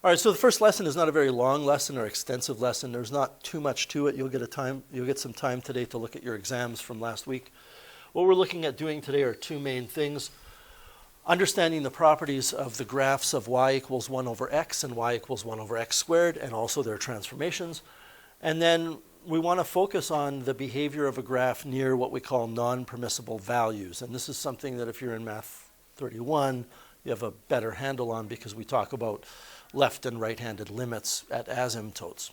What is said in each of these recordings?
All right, so the first lesson is not a very long lesson or extensive lesson. There's not too much to it. You'll get some time today to look at your exams from last week. What we're looking at doing today are two main things. Understanding the properties of the graphs of y equals 1 over x and y equals 1 over x squared, and also their transformations. And then we want to focus on the behavior of a graph near what we call non-permissible values. And this is something that if you're in Math 31, you have a better handle on, because we talk about left and right-handed limits at asymptotes.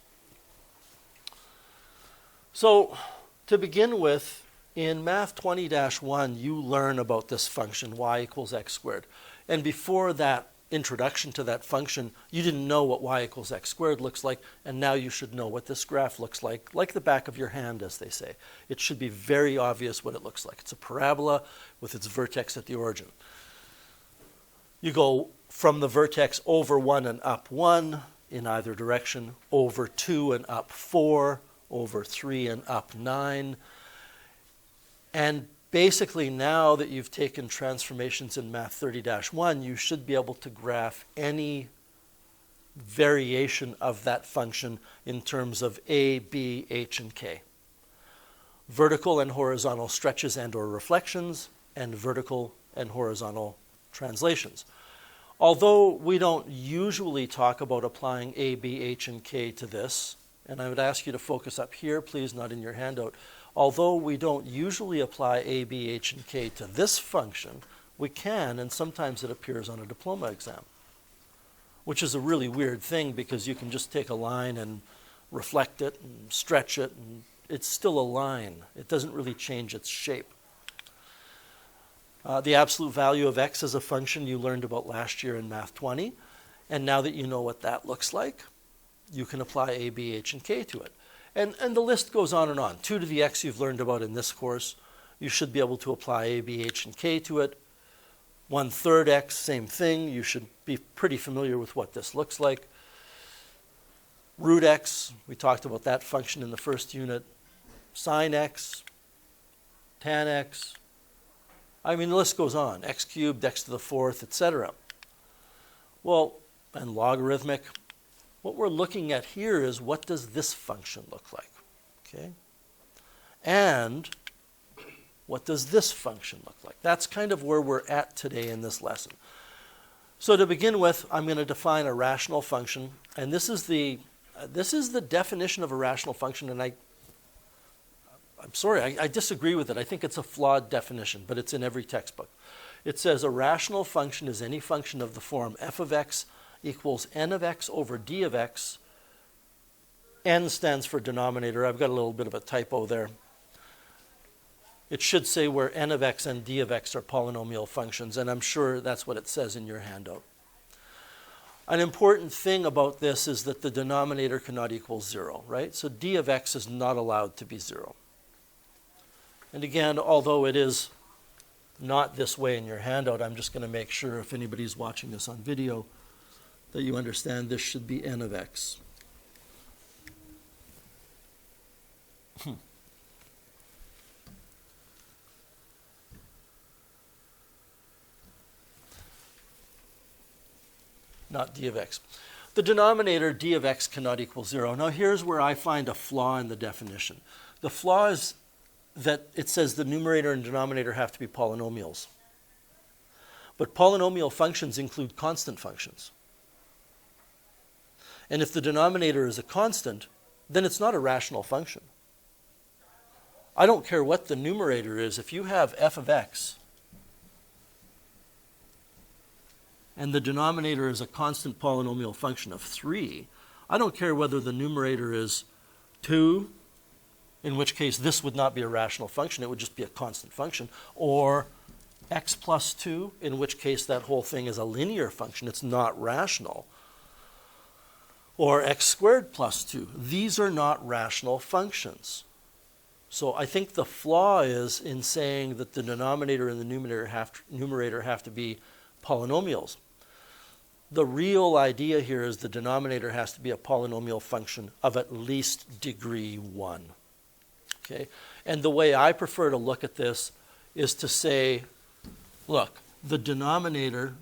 So to begin with, in Math 20-1, you learn about this function, y equals x squared. And before that introduction to that function, you didn't know what y equals x squared looks like, and now you should know what this graph looks like the back of your hand, as they say. It should be very obvious what it looks like. It's a parabola with its vertex at the origin. You go from the vertex over 1 and up 1 in either direction, over 2 and up 4, over 3 and up 9. And basically, now that you've taken transformations in Math 30-1, you should be able to graph any variation of that function in terms of a, b, h, and k. Vertical and horizontal stretches and or reflections, and vertical and horizontal translations. Although we don't usually talk about applying a, b, h, and k to this, and I would ask you to focus up here, please, not in your handout. Although we don't usually apply a, b, h, and k to this function, we can, and sometimes it appears on a diploma exam, which is a really weird thing, because you can just take a line and reflect it and stretch it, and it's still a line. It doesn't really change its shape. The absolute value of x as a function you learned about last year in Math 20, and now that you know what that looks like, you can apply a, b, h, and k to it. And the list goes on and on. 2 to the x you've learned about in this course. You should be able to apply a, b, h, and k to it. 1/3 x, same thing. You should be pretty familiar with what this looks like. Root x, we talked about that function in the first unit. Sine x, tan x. I mean, the list goes on. X cubed, x to the 4th, etc. Well, and logarithmic. What we're looking at here is, what does this function look like? Okay? And what does this function look like? That's kind of where we're at today in this lesson. So to begin with, I'm going to define a rational function, and this is the definition of a rational function, and I'm sorry, I disagree with it. I think it's a flawed definition, but it's in every textbook. It says a rational function is any function of the form f of x equals n of x over d of x. N stands for denominator. I've got a little bit of a typo there. It should say where n of x and d of x are polynomial functions, and I'm sure that's what it says in your handout. An important thing about this is that the denominator cannot equal 0, right? So d of x is not allowed to be 0. And again, although it is not this way in your handout, I'm just going to make sure, if anybody's watching this on video, that you understand this should be n of x. Not d of x. The denominator d of x cannot equal 0. Now here's where I find a flaw in the definition. The flaw is that it says the numerator and denominator have to be polynomials. But polynomial functions include constant functions. And if the denominator is a constant, then it's not a rational function. I don't care what the numerator is. If you have f of x and the denominator is a constant polynomial function of 3, I don't care whether the numerator is 2, in which case this would not be a rational function. It would just be a constant function, or x plus 2, in which case that whole thing is a linear function. It's not rational. Or x squared plus 2. These are not rational functions. So I think the flaw is in saying that the denominator and the numerator have to be polynomials. The real idea here is the denominator has to be a polynomial function of at least degree 1. Okay? And the way I prefer to look at this is to say, look, the denominator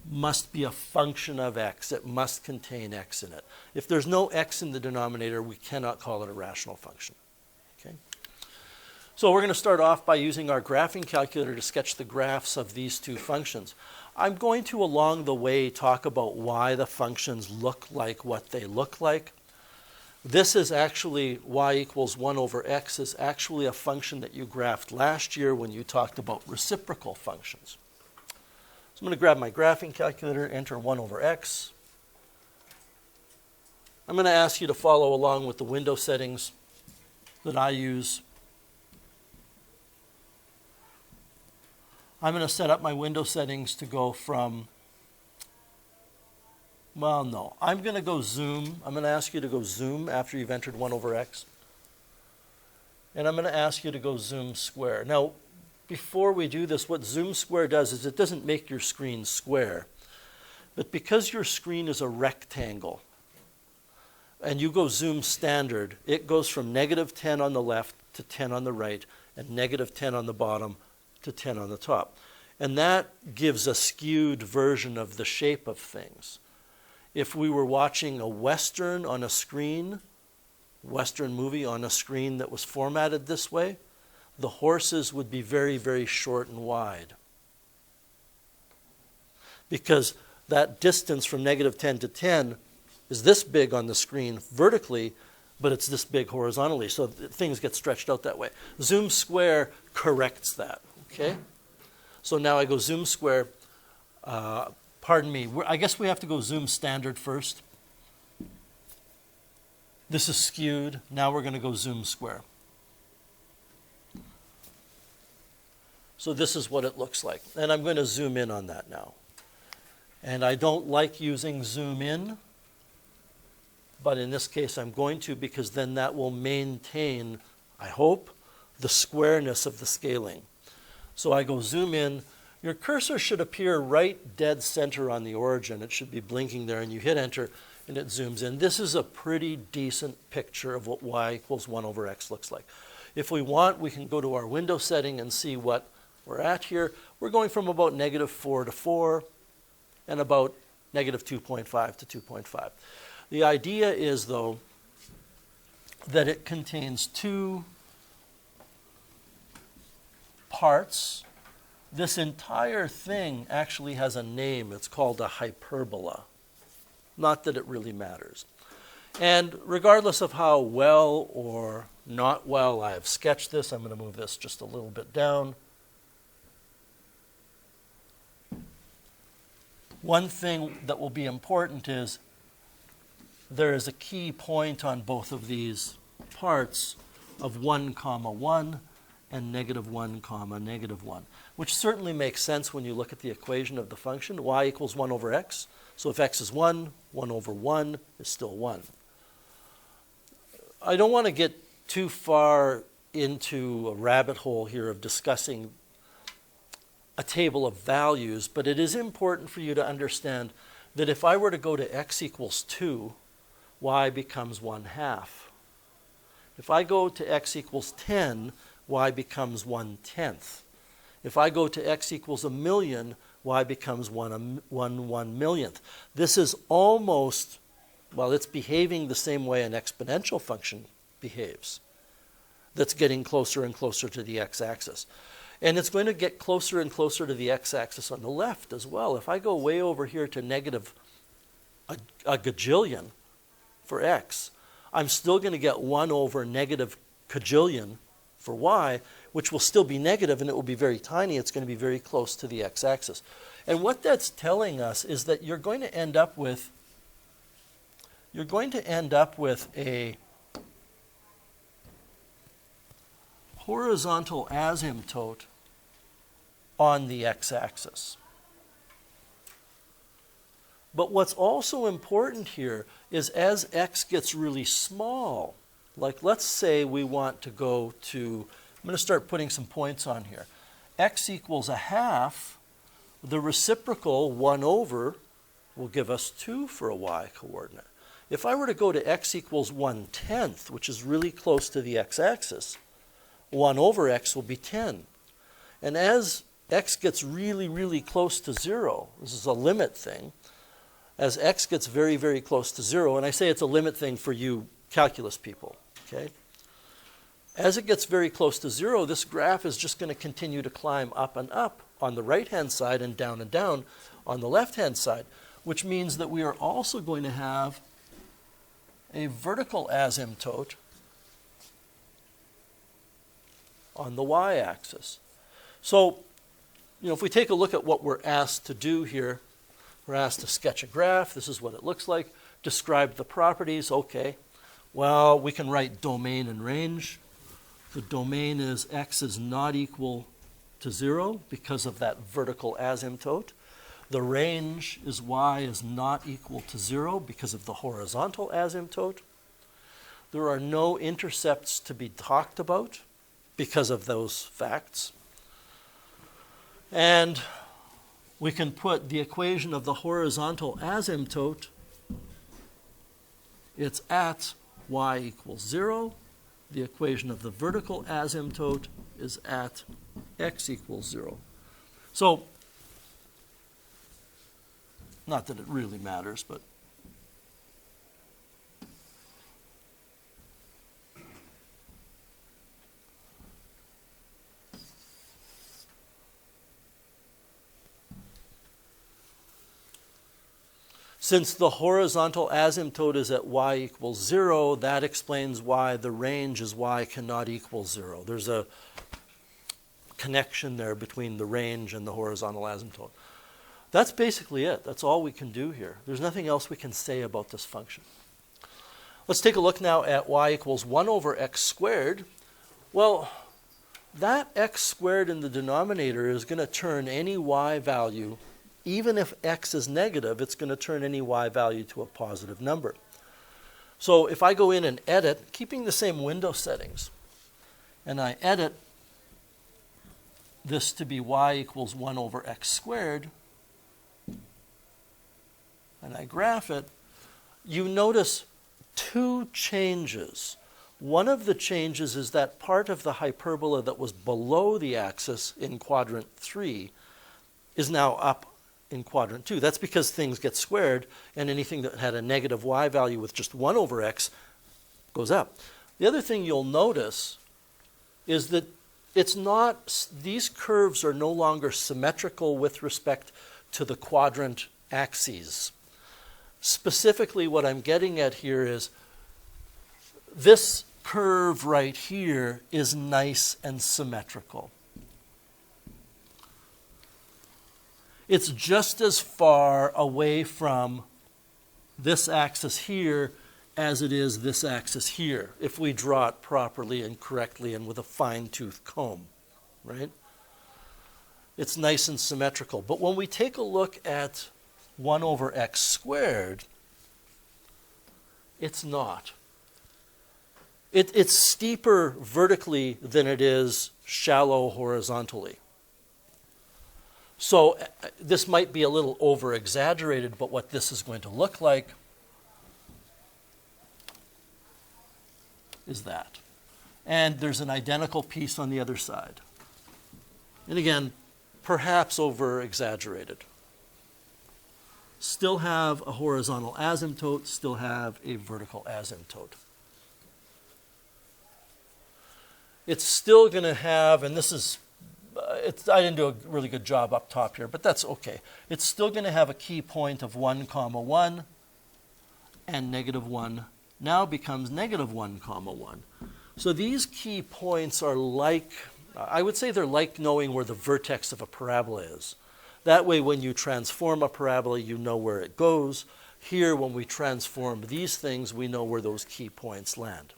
must be a function of x. It must contain x in it. If there's no x in the denominator, we cannot call it a rational function. Okay? So we're going to start off by using our graphing calculator to sketch the graphs of these two functions. I'm going to, along the way, talk about why the functions look like what they look like. This is actually y equals 1 over x is actually a function that you graphed last year when you talked about reciprocal functions. So I'm going to grab my graphing calculator, enter 1 over x. I'm going to ask you to follow along with the window settings that I use. I'm going to set up my window settings to go from, well, no. I'm going to go zoom. I'm going to ask you to go zoom after you've entered 1 over x. And I'm going to ask you to go zoom square. Now, before we do this, what zoom square does is it doesn't make your screen square. But because your screen is a rectangle, and you go zoom standard, it goes from negative 10 on the left to 10 on the right, and negative 10 on the bottom to 10 on the top. And that gives a skewed version of the shape of things. If we were watching a Western on a screen, Western movie on a screen that was formatted this way, the horses would be very, very short and wide. Because that distance from negative 10 to 10 is this big on the screen vertically, but it's this big horizontally. So things get stretched out that way. Zoom square corrects that. Okay? So now I go zoom square. Pardon me. I guess we have to go zoom standard first. This is skewed. Now we're going to go zoom square. So this is what it looks like. And I'm going to zoom in on that now. And I don't like using zoom in, but in this case I'm going to, because then that will maintain, I hope, the squareness of the scaling. So I go zoom in. Your cursor should appear right dead center on the origin. It should be blinking there, and you hit enter and it zooms in. This is a pretty decent picture of what y equals 1 over x looks like. If we want, we can go to our window setting and see what we're at here. We're going from about negative 4 to 4 and about negative 2.5 to 2.5. The idea is, though, that it contains two parts. This entire thing actually has a name. It's called a hyperbola. Not that it really matters. And regardless of how well or not well I have sketched this, I'm going to move this just a little bit down. One thing that will be important is there is a key point on both of these parts of 1, 1 and negative 1, negative 1, which certainly makes sense when you look at the equation of the function. Y equals 1 over x. So if x is 1, 1 over 1 is still 1. I don't want to get too far into a rabbit hole here of discussing a table of values, but it is important for you to understand that if I were to go to x equals 2, y becomes 1/2. If I go to x equals 10, y becomes 1/10. If I go to x equals 1,000,000, y becomes 1/1,000,000th. This is almost, well, it's behaving the same way an exponential function behaves. That's getting closer and closer to the x-axis. And it's going to get closer and closer to the x-axis on the left as well. If I go way over here to negative a gajillion for x, I'm still going to get 1 over negative cajillion for y, which will still be negative, and it will be very tiny. It's going to be very close to the x-axis. And what that's telling us is that you're going to end up with a horizontal asymptote on the x-axis. But what's also important here is as x gets really small, like let's say we want to go to, I'm going to start putting some points on here. X equals 1/2, the reciprocal 1 over will give us 2 for a y coordinate. If I were to go to x equals 1/10, which is really close to the x-axis, 1 over x will be 10. And as x gets really, really close to 0, this is a limit thing, as x gets very, very close to 0, and I say it's a limit thing for you calculus people, okay? As it gets very close to 0, this graph is just going to continue to climb up and up on the right-hand side and down on the left-hand side, which means that we are also going to have a vertical asymptote on the y-axis. So, if we take a look at what we're asked to do here, we're asked to sketch a graph. This is what it looks like. Describe the properties. Okay. Well, we can write domain and range. The domain is x is not equal to 0 because of that vertical asymptote. The range is y is not equal to 0 because of the horizontal asymptote. There are no intercepts to be talked about because of those facts. And we can put the equation of the horizontal asymptote, it's at y equals 0. The equation of the vertical asymptote is at x equals 0. So, not that it really matters, but since the horizontal asymptote is at y equals 0, that explains why the range is y cannot equal 0. There's a connection there between the range and the horizontal asymptote. That's basically it. That's all we can do here. There's nothing else we can say about this function. Let's take a look now at y equals 1 over x squared. Well, that x squared in the denominator is going to turn any y value. Even if x is negative, it's going to turn any y value to a positive number. So if I go in and edit, keeping the same window settings, and I edit this to be y equals 1 over x squared, and I graph it, you notice two changes. One of the changes is that part of the hyperbola that was below the axis in quadrant 3 is now up in quadrant 2. That's because things get squared, and anything that had a negative y value with just 1 over x goes up. The other thing you'll notice is that these curves are no longer symmetrical with respect to the quadrant axes. Specifically, what I'm getting at here is this curve right here is nice and symmetrical. It's just as far away from this axis here as it is this axis here, if we draw it properly and correctly and with a fine-tooth comb, right? It's nice and symmetrical. But when we take a look at 1 over x squared, it's not. It's steeper vertically than it is shallow horizontally. So this might be a little over-exaggerated, but what this is going to look like is that. And there's an identical piece on the other side. And again, perhaps over-exaggerated. Still have a horizontal asymptote, still have a vertical asymptote. It's still going to have, and this is I didn't do a really good job up top here, but that's okay. It's still going to have a key point of 1, 1, and negative 1 now becomes negative 1, 1. So these key points are like, I would say they're like knowing where the vertex of a parabola is. That way, when you transform a parabola, you know where it goes. Here, when we transform these things, we know where those key points land.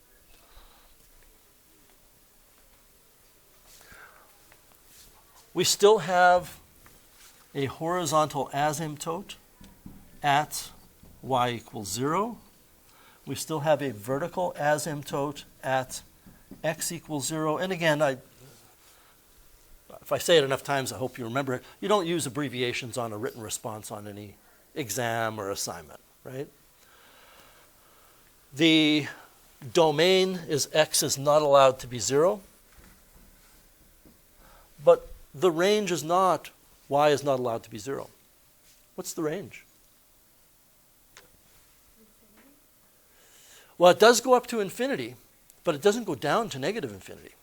We still have a horizontal asymptote at y equals 0. We still have a vertical asymptote at x equals 0. And again, if I say it enough times, I hope you remember it. You don't use abbreviations on a written response on any exam or assignment, right? The domain is x is not allowed to be 0. But the range is not y is not allowed to be 0. What's the range? Well, it does go up to infinity, but it doesn't go down to negative infinity.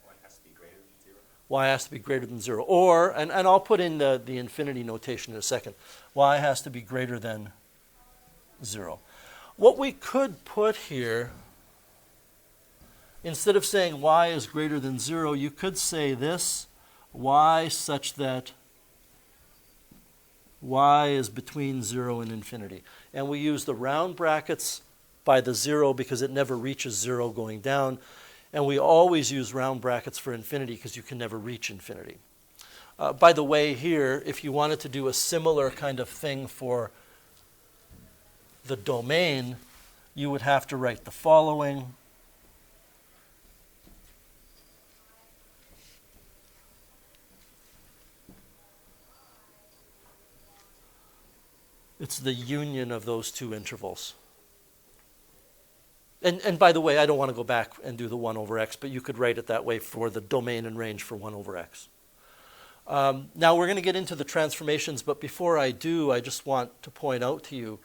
Y has to be greater than 0. Y has to be greater than 0. Or, and I'll put in the infinity notation in a second, y has to be greater than 0. What we could put here, instead of saying y is greater than 0, you could say this, y such that y is between 0 and infinity. And we use the round brackets by the 0 because it never reaches 0 going down. And we always use round brackets for infinity because you can never reach infinity. By the way, here, if you wanted to do a similar kind of thing for the domain, you would have to write the following. It's the union of those two intervals. And by the way, I don't want to go back and do the 1 over x, but you could write it that way for the domain and range for 1 over x. Now we're going to get into the transformations, but before I do, I just want to point out to you,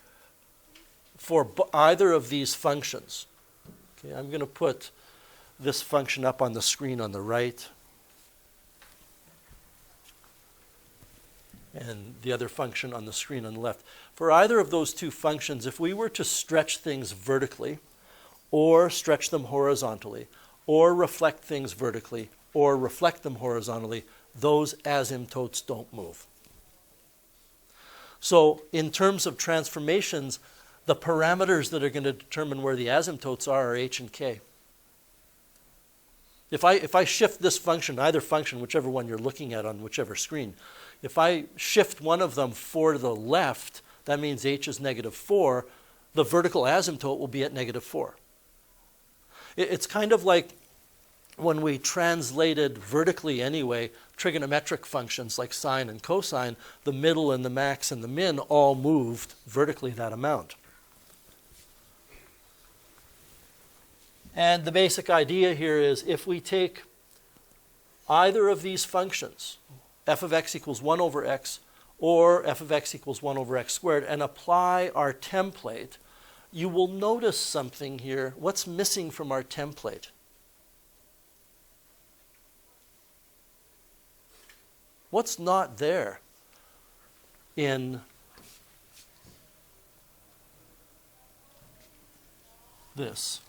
for either of these functions, okay, I'm going to put this function up on the screen on the right, and the other function on the screen on the left. For either of those two functions, if we were to stretch things vertically, or stretch them horizontally, or reflect things vertically, or reflect them horizontally, those asymptotes don't move. So in terms of transformations, the parameters that are going to determine where the asymptotes are h and k. If I shift this function, either function, whichever one you're looking at on whichever screen, if I shift one of them 4 to the left, that means h is negative 4. The vertical asymptote will be at negative 4. It's kind of like when we translated vertically anyway, trigonometric functions like sine and cosine, the middle and the max and the min all moved vertically that amount. And the basic idea here is if we take either of these functions, f of x equals 1 over x or f of x equals 1 over x squared, and apply our template, you will notice something here. What's missing from our template? What's not there in this?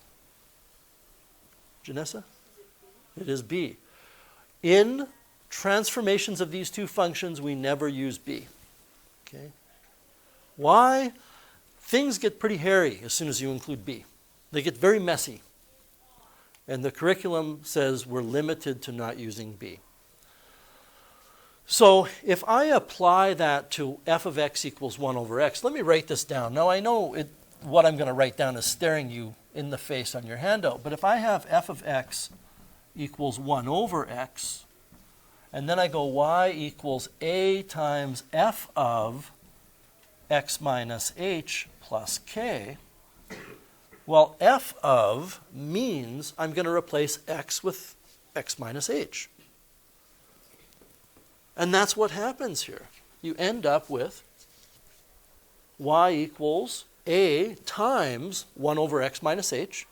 Janessa? It is b. In transformations of these two functions, we never use b. Okay? Why? Things get pretty hairy as soon as you include b. They get very messy. And the curriculum says we're limited to not using b. So if I apply that to f of x equals 1 over x, let me write this down. Now I know what I'm going to write down is staring you in the face on your handout, but if I have f of x equals 1 over x, and then I go y equals a times f of x minus h plus k, well, f of means I'm going to replace x with x minus h. And that's what happens here. You end up with y equals a times 1 over x minus h.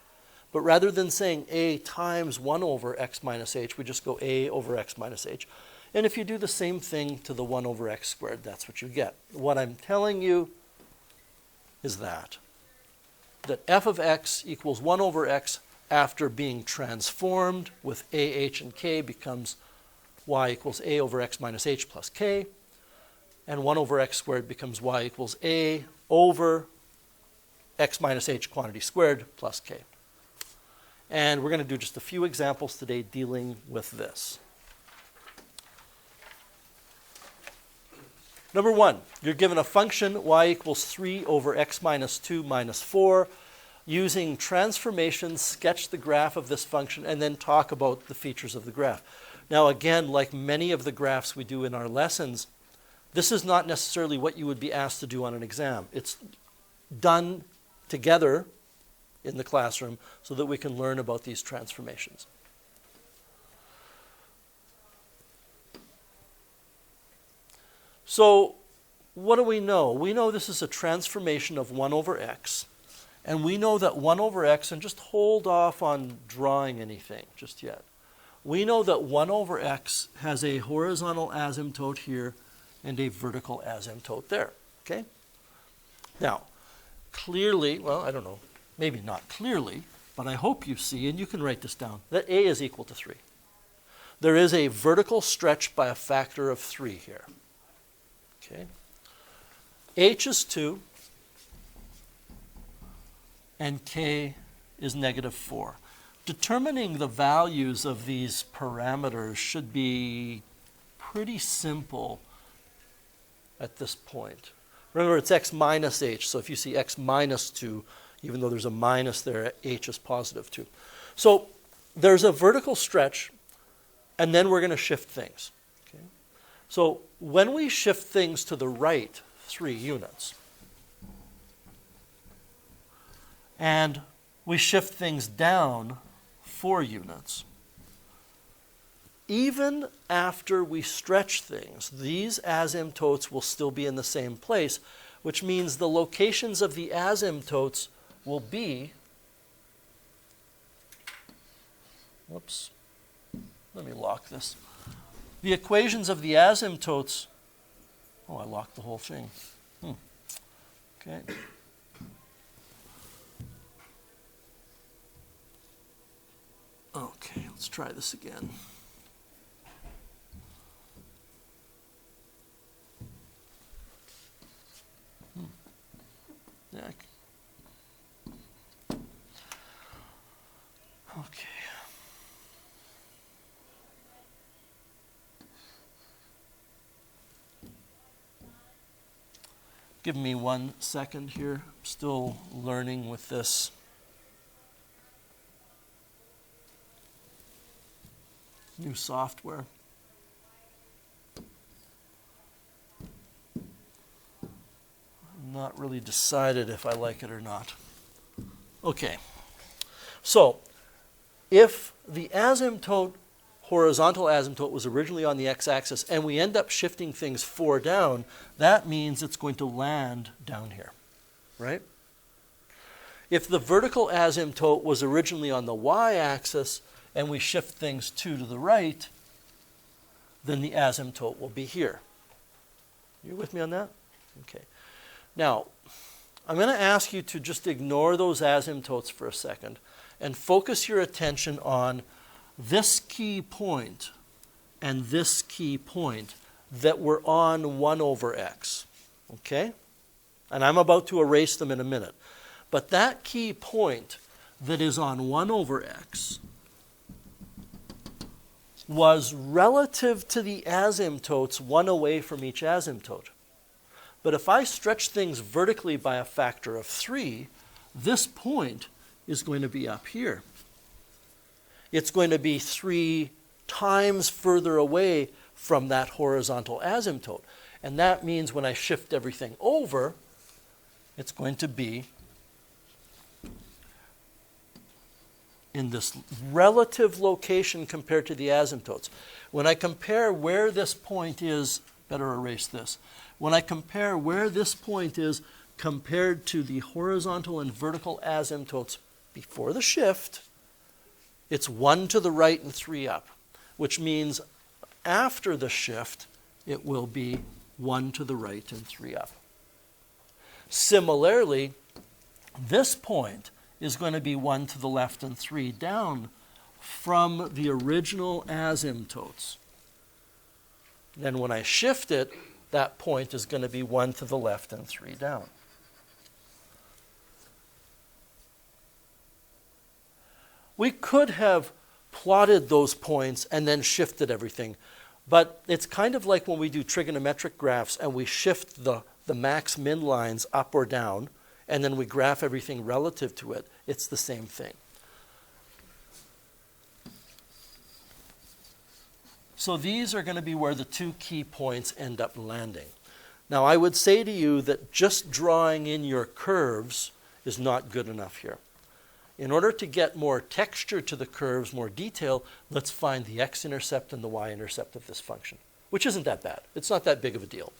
But rather than saying a times 1 over x minus h, we just go a over x minus h. And if you do the same thing to the 1 over x squared, that's what you get. What I'm telling you is that f of x equals 1 over x after being transformed with a, h, and k becomes y equals a over x minus h plus k. And 1 over x squared becomes y equals a over x minus h quantity squared plus k. And we're going to do just a few examples today dealing with this. Number 1, you're given a function y equals 3 over x minus 2 minus 4. Using transformations, sketch the graph of this function and then talk about the features of the graph. Now again, like many of the graphs we do in our lessons, this is not necessarily what you would be asked to do on an exam. It's done together in the classroom so that we can learn about these transformations. So what do we know? We know this is a transformation of 1 over x. And we know that 1 over x, and just hold off on drawing anything just yet. We know that 1 over x has a horizontal asymptote here and a vertical asymptote there. Okay? Now, clearly, well, I don't know, maybe not clearly, but I hope you see, and you can write this down, that a is equal to 3. There is a vertical stretch by a factor of 3 here. Okay? H is 2, and k is negative 4. Determining the values of these parameters should be pretty simple at this point. Remember, it's x minus h, so if you see x minus 2, even though there's a minus there, h is positive 2. So there's a vertical stretch, and then we're going to shift things. Okay? So when we shift things to the right 3 units, and we shift things down 4 units, even after we stretch things, these asymptotes will still be in the same place, which means the locations of the asymptotes will be, whoops, let me lock this. The equations of the asymptotes, oh, I locked the whole thing. Okay. Okay, let's try this again. Neck. Okay. Give me 1 second here. I'm still learning with this. New software. I'm not really decided if I like it or not. Okay. So, if the asymptote, horizontal asymptote, was originally on the x-axis and we end up shifting things 4 down, that means it's going to land down here, right? If the vertical asymptote was originally on the y-axis and we shift things 2 to the right, then the asymptote will be here. You with me on that? Okay. Now, I'm going to ask you to just ignore those asymptotes for a second and focus your attention on this key point and this key point that were on 1 over x. Okay? And I'm about to erase them in a minute. But that key point that is on 1 over x was relative to the asymptotes 1 away from each asymptote. But if I stretch things vertically by a factor of 3, this point is going to be up here. It's going to be 3 times further away from that horizontal asymptote. And that means when I shift everything over, it's going to be in this relative location compared to the asymptotes. When I compare where this point is, better erase this. When I compare where this point is compared to the horizontal and vertical asymptotes before the shift, it's 1 to the right and 3 up, which means after the shift, it will be 1 to the right and 3 up. Similarly, this point is going to be 1 to the left and 3 down from the original asymptotes. Then when I shift it, that point is going to be 1 to the left and 3 down. We could have plotted those points and then shifted everything, but it's kind of like when we do trigonometric graphs and we shift the max-min lines up or down, and then we graph everything relative to it. It's the same thing. So these are going to be where the 2 key points end up landing. Now, I would say to you that just drawing in your curves is not good enough here. In order to get more texture to the curves, more detail, let's find the x-intercept and the y-intercept of this function, which isn't that bad. It's not that big of a deal.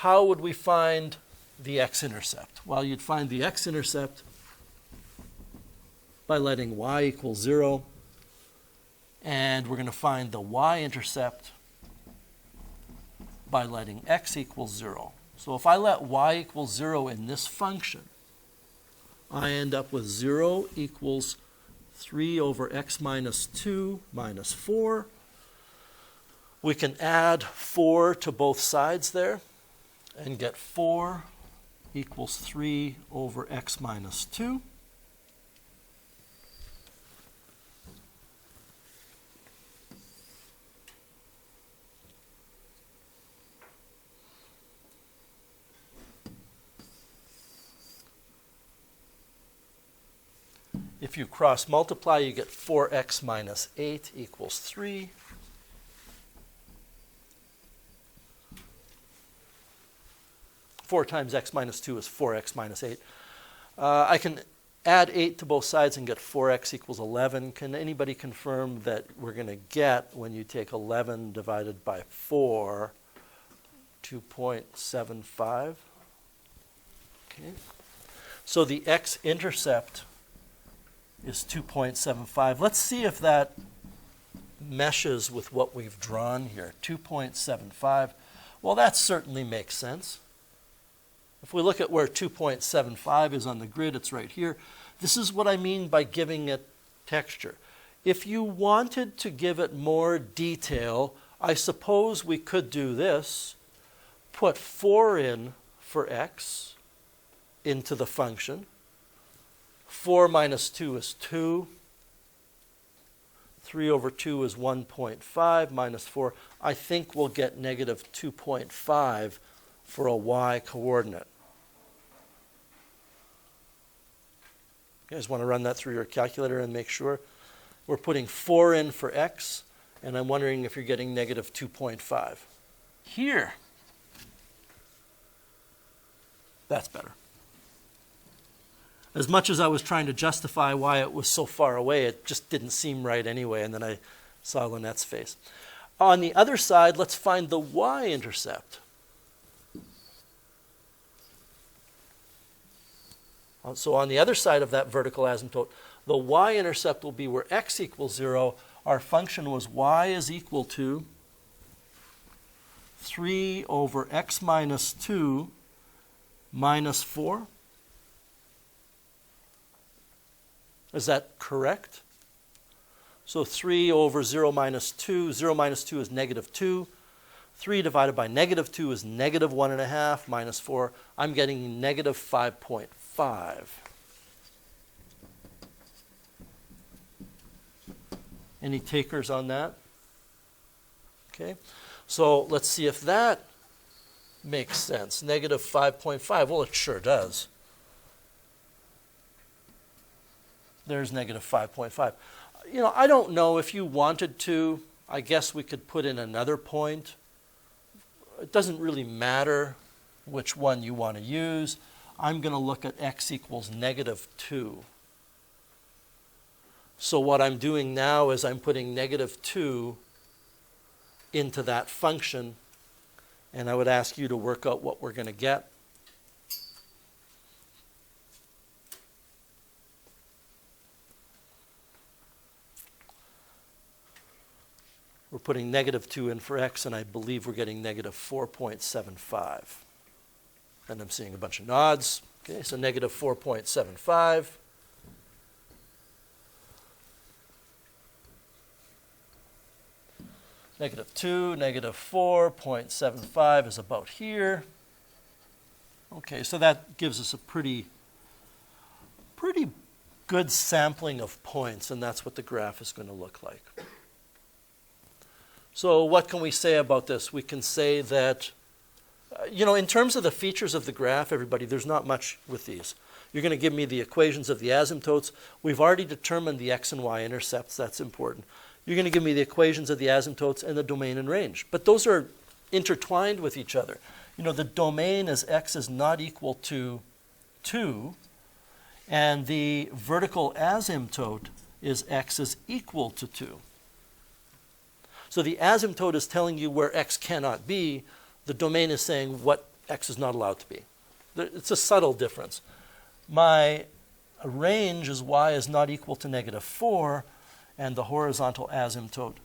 how would we find the x-intercept? Well, you'd find the x-intercept by letting y equal 0, and we're going to find the y-intercept by letting x equal 0. So if I let y equal 0 in this function, I end up with 0 equals 3 over x minus 2 minus 4. We can add 4 to both sides there and get 4 equals 3 over x minus 2. If you cross multiply, you get 4x minus 8 equals 3. Four times x minus 2 is 4x minus 8. I can add 8 to both sides and get 4x equals 11. Can anybody confirm that we're going to get, when you take 11 divided by 4, 2.75? Okay. So the x-intercept is 2.75. Let's see if that meshes with what we've drawn here. 2.75. Well, that certainly makes sense. If we look at where 2.75 is on the grid, it's right here. This is what I mean by giving it texture. If you wanted to give it more detail, I suppose we could do this. Put 4 in for x into the function. 4 minus 2 is 2. 3 over 2 is 1.5 minus 4. I think we'll get negative 2.5 for a y coordinate. You guys want to run that through your calculator and make sure? We're putting 4 in for x, and I'm wondering if you're getting negative 2.5. Here, that's better. As much as I was trying to justify why it was so far away, it just didn't seem right anyway, and then I saw Lynette's face. On the other side, let's find the y-intercept. So on the other side of that vertical asymptote, the y-intercept will be where x equals 0. Our function was y is equal to 3 over x minus 2 minus 4. Is that correct? So 3 over 0 minus 2. 0 minus 2 is negative 2. 3 divided by negative 2 is negative 1.5 minus 4. I'm getting negative 5.5. Any takers on that? Okay. So let's see if that makes sense. Negative 5.5. Well, it sure does. There's negative 5.5. You know, I don't know if you wanted to. I guess we could put in another point. It doesn't really matter which one you want to use. I'm going to look at x equals negative 2. So what I'm doing now is I'm putting negative 2 into that function, and I would ask you to work out what we're going to get. We're putting negative 2 in for x, and I believe we're getting negative 4.75. And I'm seeing a bunch of nods. Okay, so negative 4.75. Negative 2, negative 4.75 is about here. Okay, so that gives us a pretty good sampling of points, and that's what the graph is going to look like. So what can we say about this? We can say that, you know, in terms of the features of the graph, everybody, there's not much with these. You're going to give me the equations of the asymptotes. We've already determined the x and y intercepts. That's important. You're going to give me the equations of the asymptotes and the domain and range. But those are intertwined with each other. You know, the domain is x is not equal to 2, and the vertical asymptote is x is equal to 2. So the asymptote is telling you where x cannot be. The domain is saying what x is not allowed to be. It's a subtle difference. My range is y is not equal to -4, and the horizontal asymptote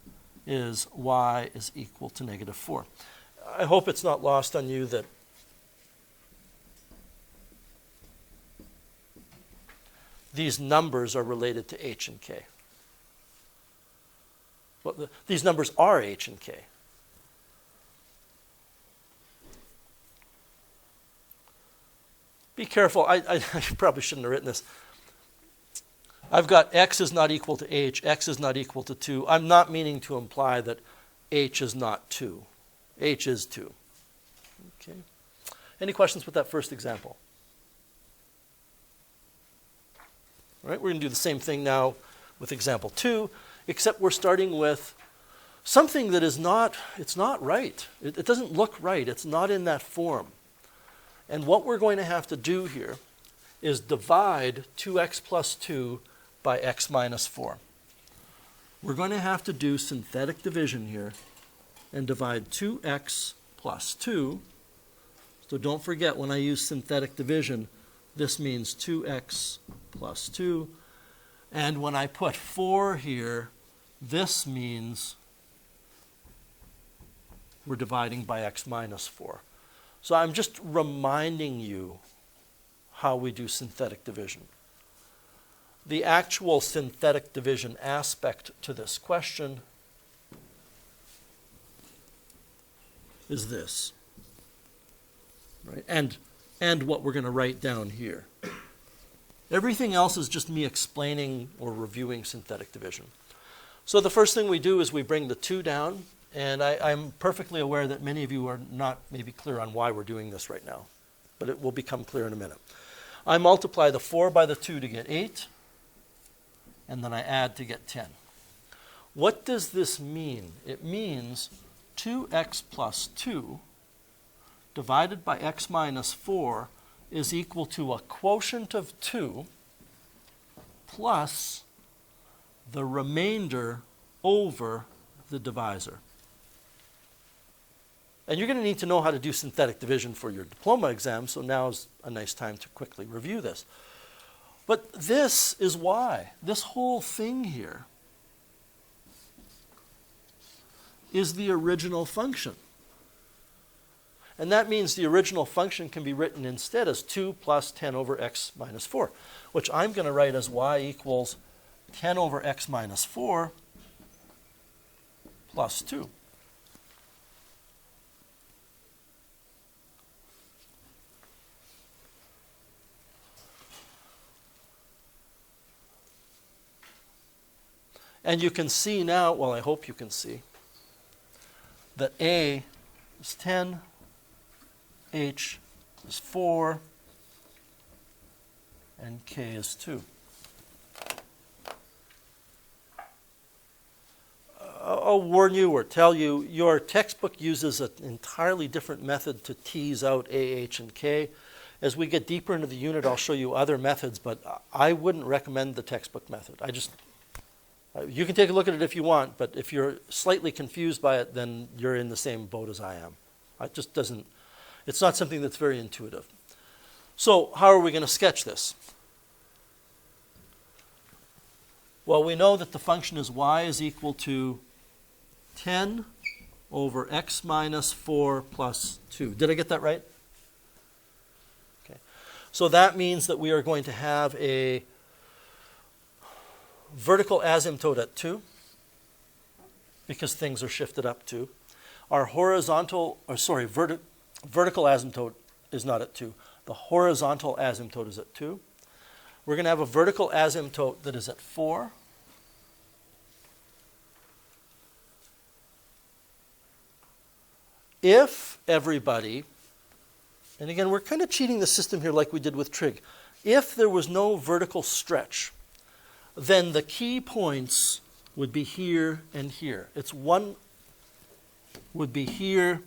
is y is equal to -4. I hope it's not lost on you that these numbers are related to h and k. Well, these numbers are h and k. Be careful. I probably shouldn't have written this. I've got x is not equal to h, x is not equal to 2. I'm not meaning to imply that h is not 2. H is 2. Okay. Any questions with that first example? All right, we're going to do the same thing now with example 2, except we're starting with something that is not, it's not right. It doesn't look right. It's not in that form. And what we're going to have to do here is divide 2x plus 2 by x minus 4. We're going to have to do synthetic division here and divide 2x plus 2. So don't forget, when I use synthetic division, this means 2x plus 2. And when I put 4 here, this means we're dividing by x minus 4. So I'm just reminding you how we do synthetic division. The actual synthetic division aspect to this question is this, right? And what we're going to write down here. Everything else is just me explaining or reviewing synthetic division. So the first thing we do is we bring the 2 down. And I'm perfectly aware that many of you are not maybe clear on why we're doing this right now, but it will become clear in a minute. I multiply the 4 by the 2 to get 8, and then I add to get 10. What does this mean? It means 2x plus 2 divided by x minus 4 is equal to a quotient of 2 plus the remainder over the divisor. And you're going to need to know how to do synthetic division for your diploma exam, so now's a nice time to quickly review this. But this is why. This whole thing here is the original function. And that means the original function can be written instead as 2 plus 10 over x minus 4, which I'm going to write as y equals 10 over x minus 4 plus 2. And you can see now, well, I hope you can see, that A is 10, H is 4, and K is 2. I'll warn you or tell you, your textbook uses an entirely different method to tease out A, H, and K. As we get deeper into the unit, I'll show you other methods, but I wouldn't recommend the textbook method. You can take a look at it if you want, but if you're slightly confused by it, then you're in the same boat as I am. It's not something that's very intuitive. So how are we going to sketch this? Well, we know that the function is y is equal to 10 over x minus 4 plus 2. Did I get that right? Okay. So that means that we are going to have a vertical asymptote at 2, because things are shifted up 2. Our vertical asymptote is not at 2. The horizontal asymptote is at 2. We're going to have a vertical asymptote that is at 4. If everybody, and again, we're kind of cheating the system here like we did with trig. If there was no vertical stretch, then the key points would be here and here. It's one would be here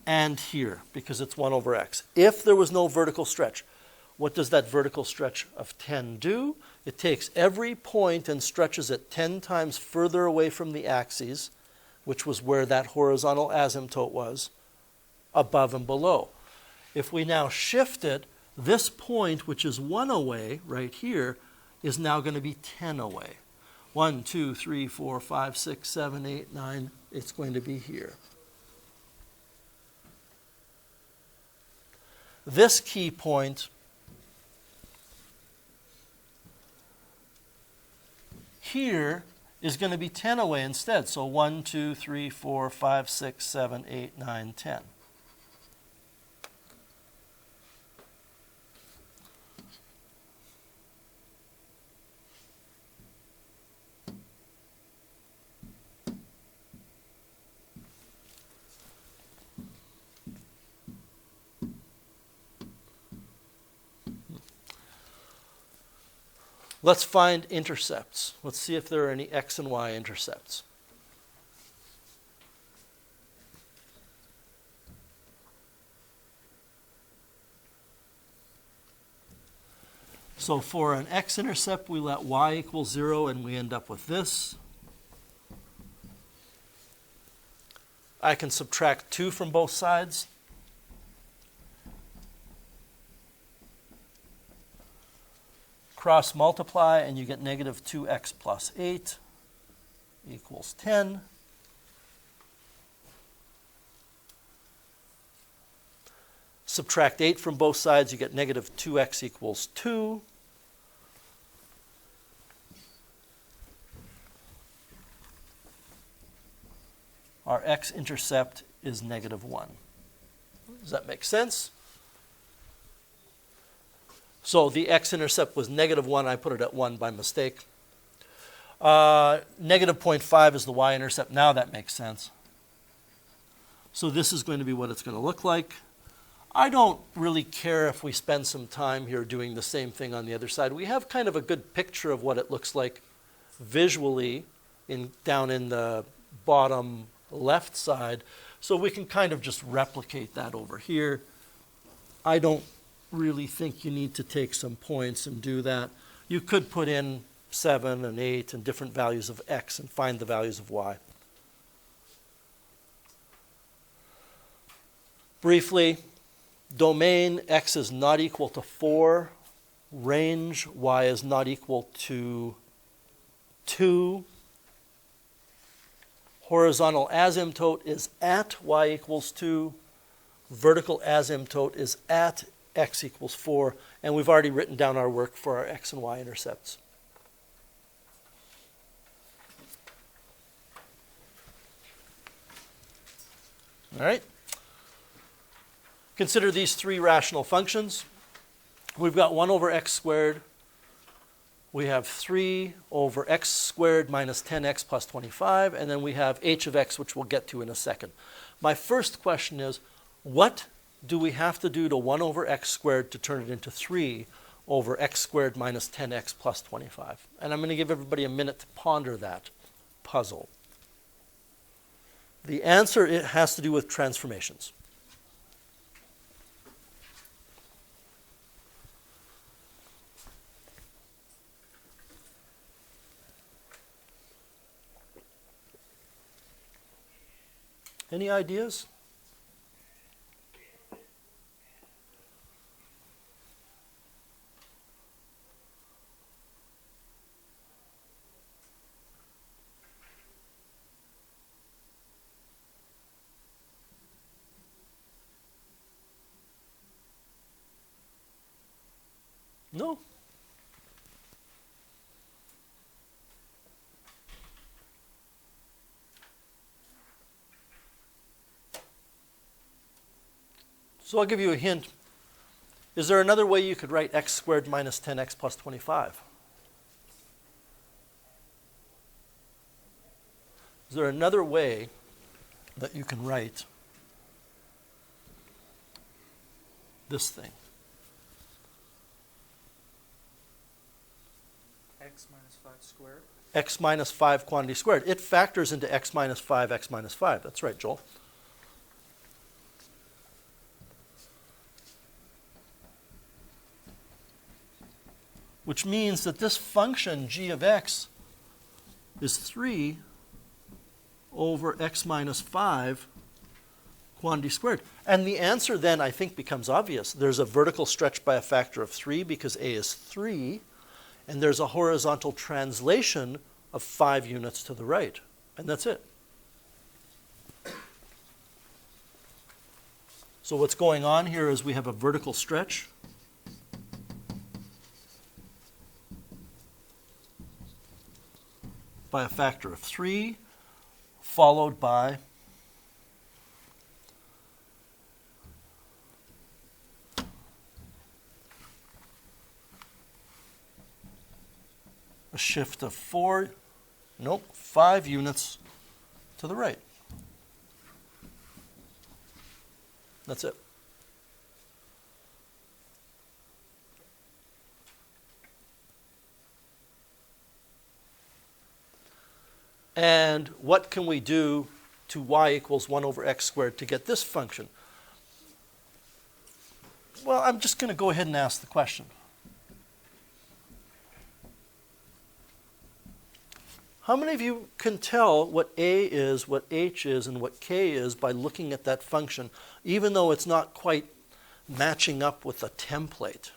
and here, because it's 1 over x. If there was no vertical stretch, what does that vertical stretch of 10 do? It takes every point and stretches it 10 times further away from the axes which was where that horizontal asymptote was, above and below. If we now shift it, this point, which is 1 away, right here, is now going to be 10 away. 1, 2, 3, 4, 5, 6, 7, 8, 9. It's going to be here. This key point here is going to be 10 away instead. So 1, 2, 3, 4, 5, 6, 7, 8, 9, 10. Let's find intercepts. Let's see if there are any x and y intercepts. So for an x-intercept, we let y equal 0, and we end up with this. I can subtract 2 from both sides. Cross multiply, and you get negative 2x plus 8 equals 10. Subtract 8 from both sides, you get negative 2x equals 2. Our x-intercept is negative 1. Does that make sense? So the x-intercept was negative 1. I put it at 1 by mistake. Negative 0.5 is the y-intercept. Now that makes sense. So this is going to be what it's going to look like. I don't really care if we spend some time here doing the same thing on the other side. We have kind of a good picture of what it looks like visually down in the bottom left side. So we can kind of just replicate that over here. I don't really think you need to take some points and do that. You could put in 7 and 8 and different values of x and find the values of y. Briefly, domain x is not equal to 4. Range y is not equal to 2. Horizontal asymptote is at y equals 2. Vertical asymptote is at x equals 4. And we've already written down our work for our x and y intercepts. All right. Consider these three rational functions. We've got 1 over x squared. We have 3 over x squared minus 10x plus 25. And then we have h of x, which we'll get to in a second. My first question is, what do we have to do to 1 over x squared to turn it into 3 over x squared minus 10x plus 25? And I'm going to give everybody a minute to ponder that puzzle. The answer, it has to do with transformations. Any ideas? No? So I'll give you a hint. Is there another way you could write x squared minus 10x plus 25? Is there another way that you can write this thing? X minus 5 squared. X minus 5 quantity squared. It factors into x minus 5, x minus 5. That's right, Joel. Which means that this function g of x is 3 over x minus 5 quantity squared. And the answer then, I think, becomes obvious. There's a vertical stretch by a factor of 3 because a is 3, and there's a horizontal translation of 5 units to the right. And that's it. So what's going on here is we have a vertical stretch by a factor of 3, followed by a shift of 5 units to the right. That's it. And what can we do to y equals 1 over x squared to get this function? Well, I'm just going to go ahead and ask the question. How many of you can tell what a is, what h is, and what k is by looking at that function, even though it's not quite matching up with the template?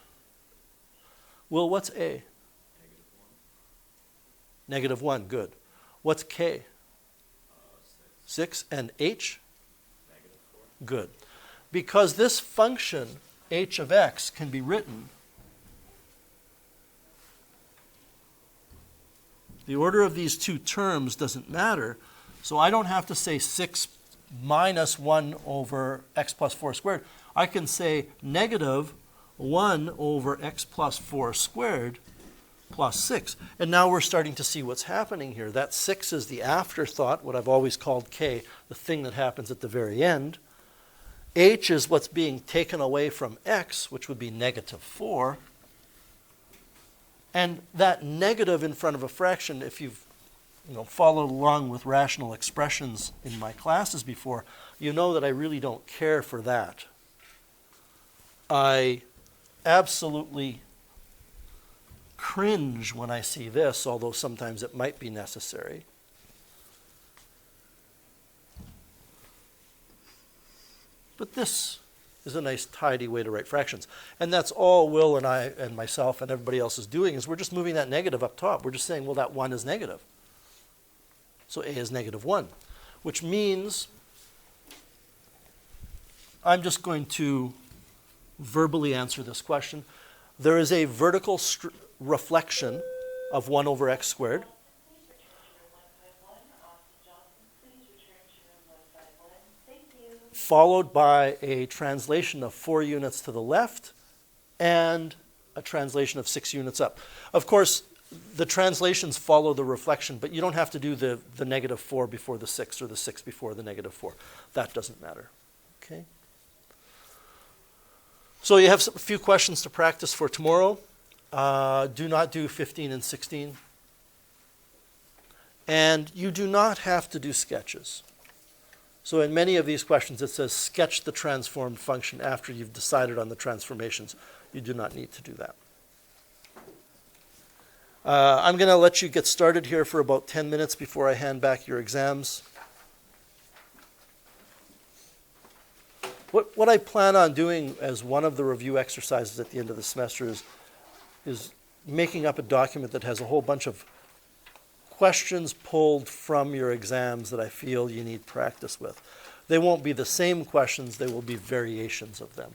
Will, what's a? Negative 1, good. What's k? 6. And h? Negative 4. Good. Because this function, h of x, can be written. The order of these two terms doesn't matter, so I don't have to say 6 minus 1 over x plus 4 squared. I can say negative 1 over x plus 4 squared plus 6. And now we're starting to see what's happening here. That 6 is the afterthought, what I've always called k, the thing that happens at the very end. H is what's being taken away from x, which would be negative 4. And that negative in front of a fraction, if you've followed along with rational expressions in my classes before, you know that I really don't care for that. I absolutely cringe when I see this, although sometimes it might be necessary. But this is a nice tidy way to write fractions. And that's all Will and I and myself and everybody else is doing, is we're just moving that negative up top. We're just saying, well, that 1 is negative. So a is negative 1, which means I'm just going to verbally answer this question. There is a vertical reflection of 1 over x squared. Followed by a translation of 4 units to the left and a translation of 6 units up. Of course, the translations follow the reflection, but you don't have to do the negative 4 before the 6 or the 6 before the negative 4. That doesn't matter. Okay? So you have a few questions to practice for tomorrow. Do not do 15 and 16. And you do not have to do sketches. So in many of these questions, it says sketch the transformed function after you've decided on the transformations. You do not need to do that. I'm going to let you get started here for about 10 minutes before I hand back your exams. What I plan on doing as one of the review exercises at the end of the semester is making up a document that has a whole bunch of questions pulled from your exams that I feel you need practice with. They won't be the same questions, they will be variations of them.